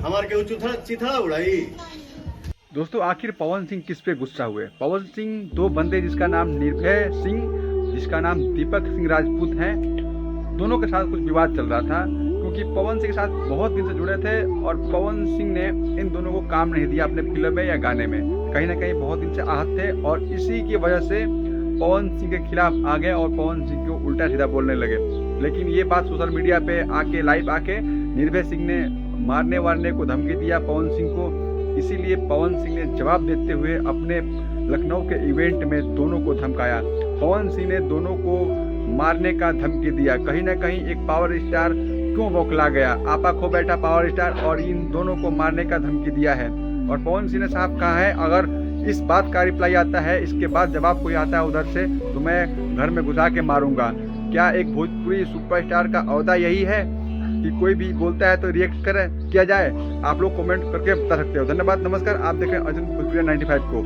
हमारे के चिथड़ा उड़ाई। दोस्तों आखिर पवन सिंह किस पे गुस्सा हुए? पवन सिंह दो बंदे जिसका नाम निर्भय सिंह, जिसका नाम दीपक सिंह राजपूत है, दोनों के साथ कुछ विवाद चल रहा था क्योंकि पवन सिंह के साथ बहुत दिन से जुड़े थे और पवन सिंह ने इन दोनों को काम नहीं दिया अपने फिल्म में या गाने में। कहीं ना कहीं बहुत दिन से आहत थे और इसी की वजह से पवन सिंह के खिलाफ आ गए और पवन सिंह को उल्टा सीधा बोलने लगे। लेकिन ये बात सोशल मीडिया पे आके लाइव आके निर्भय सिंह ने मारने वारने को धमकी दिया पवन सिंह को। इसीलिए पवन सिंह ने जवाब देते हुए अपने लखनऊ के इवेंट में दोनों को धमकाया। पवन सिंह ने दोनों को मारने का धमकी दिया। कहीं ना कहीं एक पावर स्टार क्यों बौखला गया? आपा खो बैठा पावर स्टार और इन दोनों को मारने का धमकी दिया है। और पवन सिंह ने साहब कहा है अगर इस बात का रिप्लाई आता है, इसके बाद जवाब कोई आता है उधर से, तो मैं घर में घुसा के मारूंगा। क्या एक भोजपुरी सुपरस्टार का औहदा यही है कि कोई भी बोलता है तो रिएक्ट किया जाए? आप लोग कमेंट करके बता सकते हो। धन्यवाद, नमस्कार। आप देख रहे हैं अर्जुन भोजपुरिया 95 को।